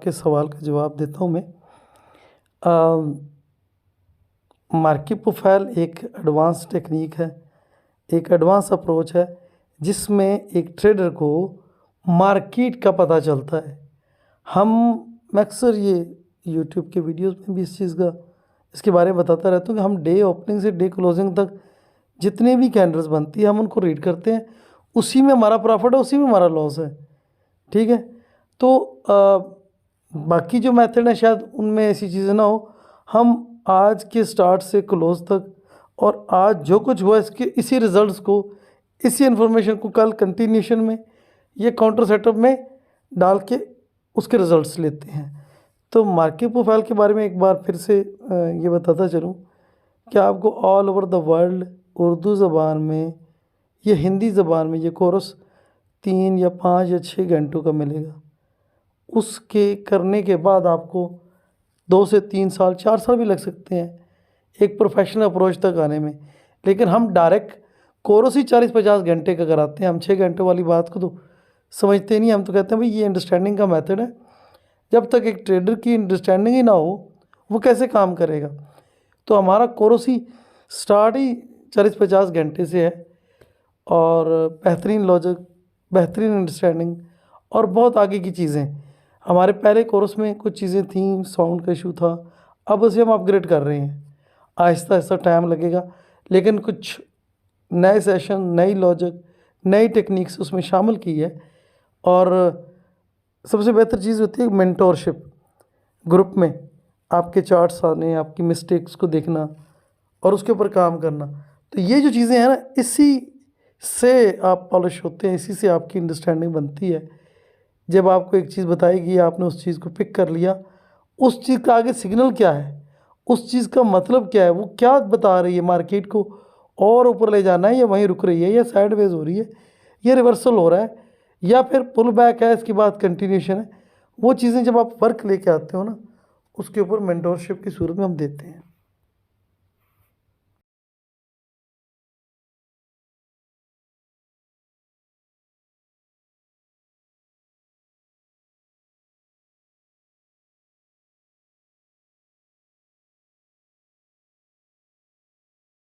आपके सवाल का जवाब देता हूँ मैं। मार्केट प्रोफाइल एक एडवांस टेक्निक है, एक एडवांस अप्रोच है जिसमें एक ट्रेडर को मार्केट का पता चलता है। मैं अक्सर ये यूट्यूब के वीडियोस में भी इसके बारे में बताता रहता हूँ कि हम डे ओपनिंग से डे क्लोजिंग तक जितने भी कैंडल्स बनती है हम उनको रीड करते हैं, उसी में हमारा प्रॉफिट है, उसी में हमारा लॉस है। ठीक है, तो बाकी जो मेथड है शायद उनमें ऐसी चीज़ें ना हो। हम आज के स्टार्ट से क्लोज तक और आज जो कुछ हुआ इसी रिजल्ट्स को, इसी इन्फॉर्मेशन को कल कंटिन्यूशन में ये काउंटर सेटअप में डाल के उसके रिजल्ट्स लेते हैं। तो मार्केट प्रोफाइल के बारे में एक बार फिर से ये बताता चलूँ कि आपको all over the world Urdu ज़बान में या हिंदी ज़बान में ये कोर्स 3 या 5 या 6 घंटों का मिलेगा। उसके करने के बाद आपको 2 से 3 साल 4 साल भी लग सकते हैं एक प्रोफेशनल अप्रोच तक आने में। लेकिन हम डायरेक्ट कोर्स ही 40-50 घंटे का कराते हैं। हम 6 घंटों वाली बात को तो समझते नहीं। हम तो कहते हैं भाई ये अंडरस्टैंडिंग का मेथड है। जब तक एक ट्रेडर की अंडरस्टैंडिंग ही ना हो वो कैसे काम करेगा। तो हमारा कोर्स ही स्टार्ट ही 40-50 घंटे से है और बेहतरीन लॉजिक, बेहतरीन अंडरस्टैंडिंग और बहुत आगे की चीज़ें। हमारे पहले कोर्स में कुछ चीज़ें थी, साउंड का इशू था, अब उसे हम अपग्रेड कर रहे हैं। आहिस्ता आहिस्ता टाइम लगेगा, लेकिन कुछ नए सेशन, नई लॉजिक, नई टेक्निक्स उसमें शामिल की है। और सबसे बेहतर चीज़ होती है मेंटोरशिप। ग्रुप में आपके चार्ट्स आने, आपकी मिस्टेक्स को देखना और उसके ऊपर काम करना। तो ये जो चीज़ें हैं ना, इसी से आप पॉलिश होते हैं, इसी से आपकी अंडरस्टैंडिंग बनती है। जब आपको एक चीज़ बताएगी, आपने उस चीज़ को पिक कर लिया, उस चीज़ का आगे सिग्नल क्या है, उस चीज़ का मतलब क्या है, वो क्या बता रही है मार्केट को, और ऊपर ले जाना है या वहीं रुक रही है या साइडवेज हो रही है या रिवर्सल हो रहा है या फिर पुल बैक है, इसके बाद कंटिन्यूशन है। वो चीज़ें जब आप वर्क लेके आते हो ना, उसके ऊपर मेंटोरशिप की सूरत में हम देते हैं।